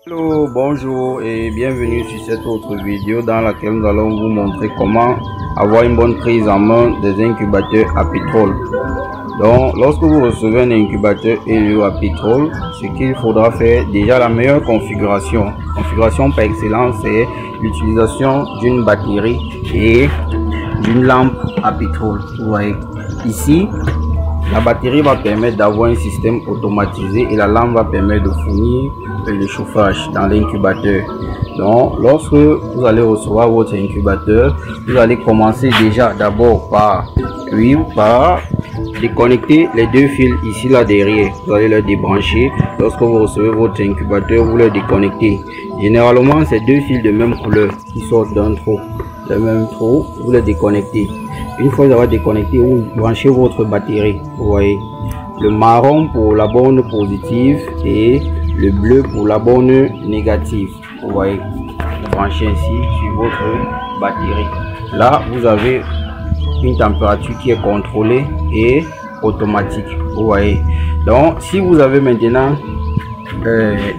Hello, bonjour et bienvenue sur cette autre vidéo dans laquelle nous allons vous montrer comment avoir une bonne prise en main des incubateurs à pétrole. Donc, lorsque vous recevez un incubateur Helio à pétrole, ce qu'il faudra faire, déjà la meilleure configuration par excellence, c'est l'utilisation d'une batterie et d'une lampe à pétrole. Vous voyez ici, la batterie va permettre d'avoir un système automatisé et la lampe va permettre de fournir le chauffage dans l'incubateur. Donc, lorsque vous allez recevoir votre incubateur, vous allez commencer déjà d'abord par déconnecter les deux fils ici là derrière. Vous allez les débrancher. Lorsque vous recevez votre incubateur, vous les déconnectez. Généralement, c'est deux fils de même couleur qui sortent d'un trou, le même trou. Vous les déconnectez. Une fois que vous avez déconnecté, vous branchez votre batterie. Vous voyez, le marron pour la borne positive et le bleu pour la borne négative. Vous voyez, vous branchez ainsi sur votre batterie. Là, vous avez une température qui est contrôlée et automatique. Vous voyez, donc si vous avez maintenant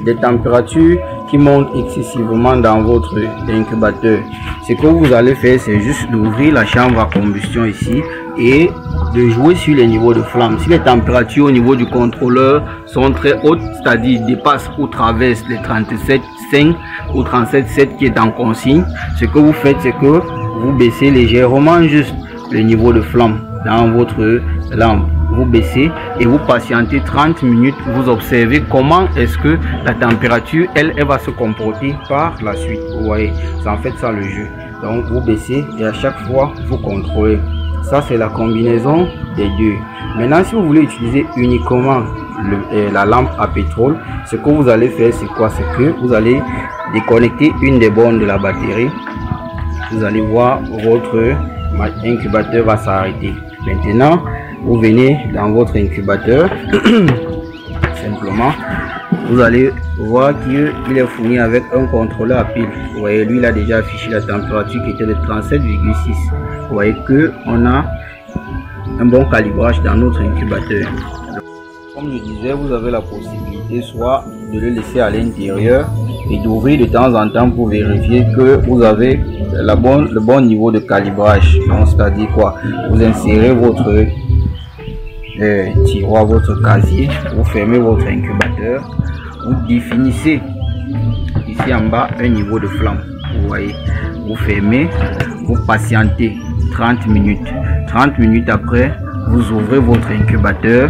des températures qui montent excessivement dans votre incubateur, ce que vous allez faire, c'est juste d'ouvrir la chambre à combustion ici et de jouer sur les niveaux de flamme. Si les températures au niveau du contrôleur sont très hautes, c'est-à-dire dépassent ou traversent les 37,5 ou 37,7 qui est en consigne, ce que vous faites, c'est que vous baissez légèrement juste le niveau de flamme dans votre lampe. Vous baissez et vous patientez 30 minutes. Vous observez comment est-ce que la température elle va se comporter par la suite. Vous voyez, c'est en fait ça le jeu. Donc vous baissez et à chaque fois vous contrôlez. Ça c'est la combinaison des deux. Maintenant, si vous voulez utiliser uniquement la lampe à pétrole, ce que vous allez faire, c'est quoi? C'est que vous allez déconnecter une des bornes de la batterie. Vous allez voir votre incubateur va s'arrêter. Maintenant, vous venez dans votre incubateur. Simplement, vous allez voir qu'il est fourni avec un contrôleur à pile. Vous voyez, lui il a déjà affiché la température qui était de 37,6. Vous voyez que on a un bon calibrage dans notre incubateur. Comme je disais, vous avez la possibilité soit de le laisser à l'intérieur et d'ouvrir de temps en temps pour vérifier que vous avez le bon niveau de calibrage. Donc c'est-à-dire quoi? Vous insérez votre tiroir, votre casier, vous fermez votre incubateur, vous définissez ici en bas un niveau de flamme. Vous voyez, vous fermez, vous patientez 30 minutes. 30 minutes après, vous ouvrez votre incubateur,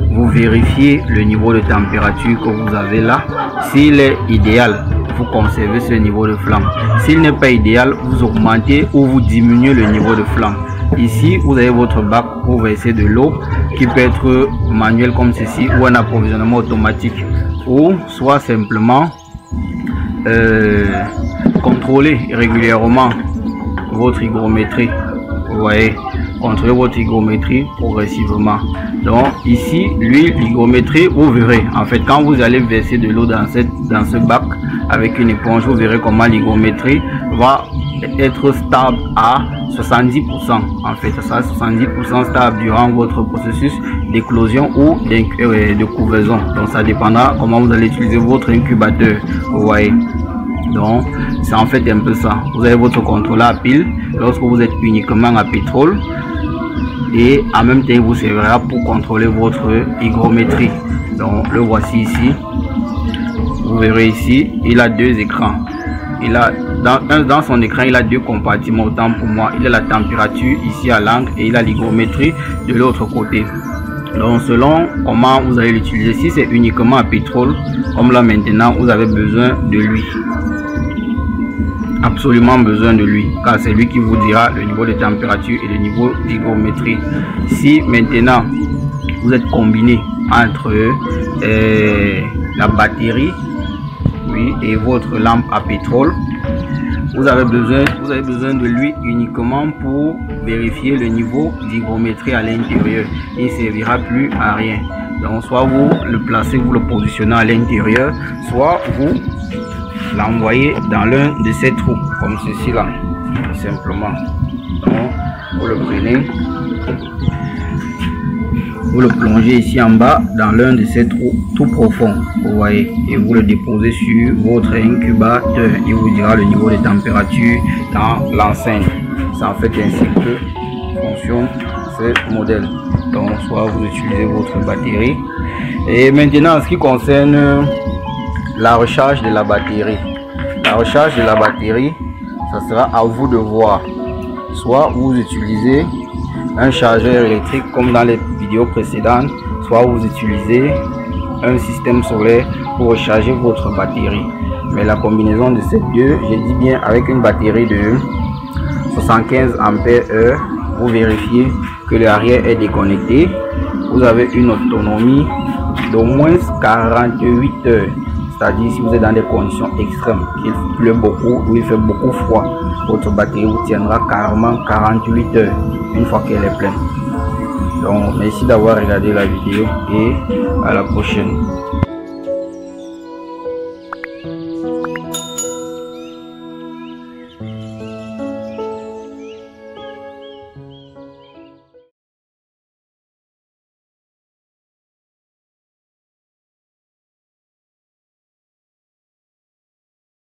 vous vérifiez le niveau de température que vous avez là. S'il est idéal, vous conservez ce niveau de flamme. S'il n'est pas idéal, vous augmentez ou vous diminuez le niveau de flamme. Ici, vous avez votre bac pour verser de l'eau qui peut être manuel comme ceci ou un approvisionnement automatique, ou soit simplement contrôler régulièrement votre hygrométrie. Vous voyez, contrôlez votre hygrométrie progressivement. Donc ici, l'hygrométrie, vous verrez en fait quand vous allez verser de l'eau dans ce bac avec une éponge, vous verrez comment l'hygrométrie va être stable à 70%. En fait, ça sera 70% stable durant votre processus d'éclosion ou de couvaison. Donc ça dépendra comment vous allez utiliser votre incubateur. Vous voyez, donc c'est en fait un peu ça. Vous avez votre contrôleur à pile lorsque vous êtes uniquement à pétrole et en même temps il vous servira pour contrôler votre hygrométrie. Donc le voici ici. Vous verrez ici, il a deux écrans. Il a dans son écran, il a deux compartiments. Autant pour moi, il a la température ici à l'angle et il a l'hygrométrie de l'autre côté. Donc selon comment vous allez l'utiliser, si c'est uniquement à pétrole, comme là maintenant, vous avez besoin de lui. Absolument besoin de lui, car c'est lui qui vous dira le niveau de température et le niveau d'hygrométrie. Si maintenant vous êtes combiné entre la batterie et votre lampe à pétrole, vous avez besoin de lui uniquement pour vérifier le niveau d'hygrométrie à l'intérieur. Il ne servira plus à rien. Donc soit vous le placez, vous le positionnez à l'intérieur, soit vous l'envoyez dans l'un de ces trous comme ceci là, simplement. Donc vous le prenez, vous le plongez ici en bas dans l'un de ces trous tout profonds, vous voyez, et vous le déposez sur votre incubateur. Il vous dira le niveau de température dans l'enceinte. C'est en fait ainsi que fonctionne ce modèle. Donc soit vous utilisez votre batterie. Et maintenant en ce qui concerne la recharge de la batterie, ça sera à vous de voir. Soit vous utilisez un chargeur électrique comme dans les vidéos précédentes, soit vous utilisez un système solaire pour recharger votre batterie. Mais la combinaison de ces deux, je dis bien avec une batterie de 75 ampères-heure, vous vérifiez que l'arrière est déconnecté. Vous avez une autonomie d'au moins 48 heures. C'est-à-dire si vous êtes dans des conditions extrêmes, il pleut beaucoup ou il fait beaucoup froid, votre batterie vous tiendra carrément 48 heures une fois qu'elle est pleine. Donc merci d'avoir regardé la vidéo et à la prochaine.